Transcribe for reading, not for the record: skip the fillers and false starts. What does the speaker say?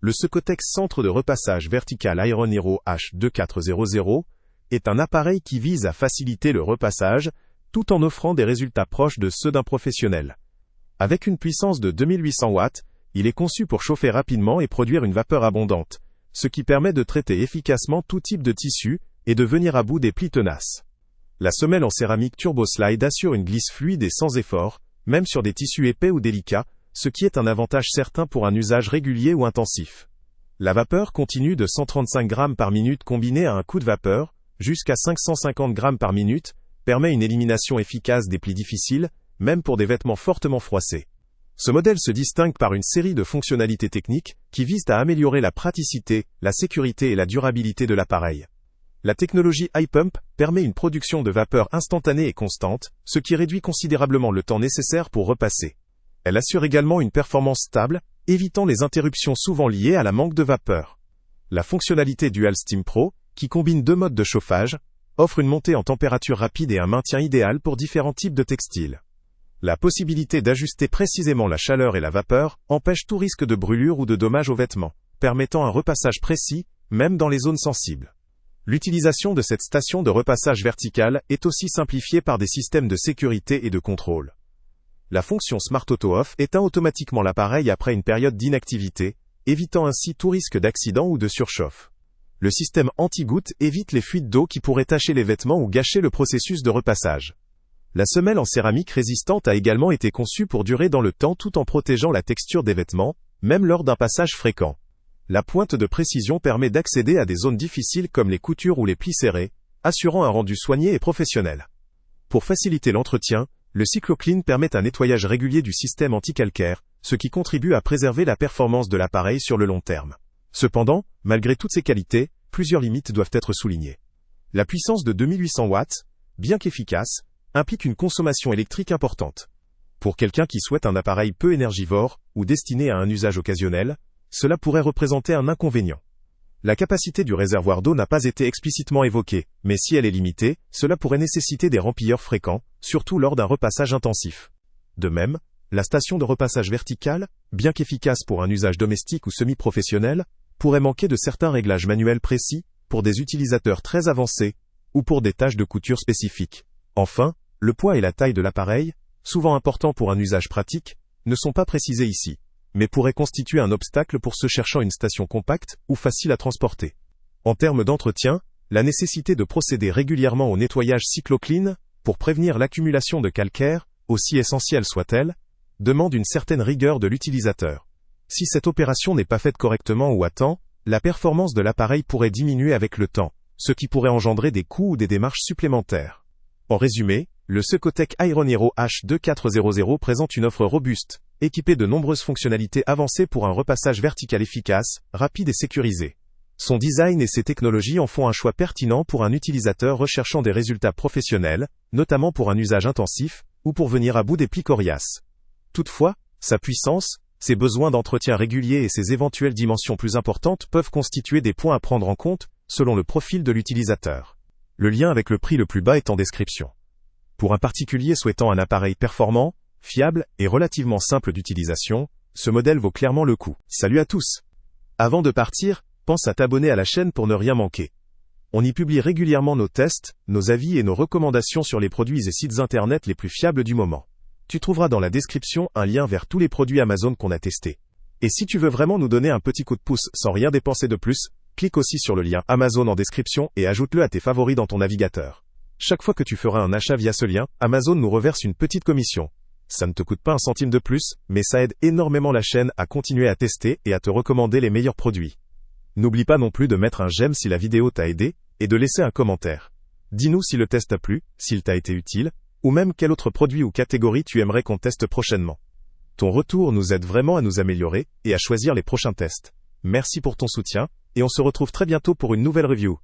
Le Secotex Centre de repassage vertical Iron Hero H2400 est un appareil qui vise à faciliter le repassage, tout en offrant des résultats proches de ceux d'un professionnel. Avec une puissance de 2800 watts, il est conçu pour chauffer rapidement et produire une vapeur abondante, ce qui permet de traiter efficacement tout type de tissu et de venir à bout des plis tenaces. La semelle en céramique Turbo Slide assure une glisse fluide et sans effort, même sur des tissus épais ou délicats, ce qui est un avantage certain pour un usage régulier ou intensif. La vapeur continue de 135 grammes par minute combinée à un coup de vapeur, jusqu'à 550 grammes par minute, permet une élimination efficace des plis difficiles, même pour des vêtements fortement froissés. Ce modèle se distingue par une série de fonctionnalités techniques qui visent à améliorer la praticité, la sécurité et la durabilité de l'appareil. La technologie iPump permet une production de vapeur instantanée et constante, ce qui réduit considérablement le temps nécessaire pour repasser. Elle assure également une performance stable, évitant les interruptions souvent liées à la manque de vapeur. La fonctionnalité Dual Steam Pro, qui combine deux modes de chauffage, offre une montée en température rapide et un maintien idéal pour différents types de textiles. La possibilité d'ajuster précisément la chaleur et la vapeur empêche tout risque de brûlure ou de dommage aux vêtements, permettant un repassage précis, même dans les zones sensibles. L'utilisation de cette station de repassage vertical est aussi simplifiée par des systèmes de sécurité et de contrôle. La fonction Smart Auto Off éteint automatiquement l'appareil après une période d'inactivité, évitant ainsi tout risque d'accident ou de surchauffe. Le système anti-goutte évite les fuites d'eau qui pourraient tacher les vêtements ou gâcher le processus de repassage. La semelle en céramique résistante a également été conçue pour durer dans le temps tout en protégeant la texture des vêtements, même lors d'un passage fréquent. La pointe de précision permet d'accéder à des zones difficiles comme les coutures ou les plis serrés, assurant un rendu soigné et professionnel. Pour faciliter l'entretien, le CycloClean permet un nettoyage régulier du système anti-calcaire, ce qui contribue à préserver la performance de l'appareil sur le long terme. Cependant, malgré toutes ces qualités, plusieurs limites doivent être soulignées. La puissance de 2800 watts, bien qu'efficace, implique une consommation électrique importante. Pour quelqu'un qui souhaite un appareil peu énergivore, ou destiné à un usage occasionnel, cela pourrait représenter un inconvénient. La capacité du réservoir d'eau n'a pas été explicitement évoquée, mais si elle est limitée, cela pourrait nécessiter des rempilleurs fréquents, surtout lors d'un repassage intensif. De même, la station de repassage vertical, bien qu'efficace pour un usage domestique ou semi-professionnel, pourrait manquer de certains réglages manuels précis, pour des utilisateurs très avancés, ou pour des tâches de couture spécifiques. Enfin, le poids et la taille de l'appareil, souvent importants pour un usage pratique, ne sont pas précisés ici, mais pourraient constituer un obstacle pour ceux cherchant une station compacte ou facile à transporter. En termes d'entretien, la nécessité de procéder régulièrement au nettoyage CycloClean, pour prévenir l'accumulation de calcaire, aussi essentielle soit-elle, demande une certaine rigueur de l'utilisateur. Si cette opération n'est pas faite correctement ou à temps, la performance de l'appareil pourrait diminuer avec le temps, ce qui pourrait engendrer des coûts ou des démarches supplémentaires. En résumé, le Secotex Iron Hero H2400 présente une offre robuste, équipée de nombreuses fonctionnalités avancées pour un repassage vertical efficace, rapide et sécurisé. Son design et ses technologies en font un choix pertinent pour un utilisateur recherchant des résultats professionnels, notamment pour un usage intensif, ou pour venir à bout des plis coriaces. Toutefois, sa puissance, ses besoins d'entretien régulier et ses éventuelles dimensions plus importantes peuvent constituer des points à prendre en compte, selon le profil de l'utilisateur. Le lien avec le prix le plus bas est en description. Pour un particulier souhaitant un appareil performant, fiable et relativement simple d'utilisation, ce modèle vaut clairement le coup. Salut à tous! Avant de partir, pense à t'abonner à la chaîne pour ne rien manquer. On y publie régulièrement nos tests, nos avis et nos recommandations sur les produits et sites internet les plus fiables du moment. Tu trouveras dans la description un lien vers tous les produits Amazon qu'on a testés. Et si tu veux vraiment nous donner un petit coup de pouce sans rien dépenser de plus, clique aussi sur le lien Amazon en description et ajoute-le à tes favoris dans ton navigateur. Chaque fois que tu feras un achat via ce lien, Amazon nous reverse une petite commission. Ça ne te coûte pas un centime de plus, mais ça aide énormément la chaîne à continuer à tester et à te recommander les meilleurs produits. N'oublie pas non plus de mettre un j'aime si la vidéo t'a aidé, et de laisser un commentaire. Dis-nous si le test t'a plu, s'il t'a été utile, ou même quel autre produit ou catégorie tu aimerais qu'on teste prochainement. Ton retour nous aide vraiment à nous améliorer, et à choisir les prochains tests. Merci pour ton soutien, et on se retrouve très bientôt pour une nouvelle review.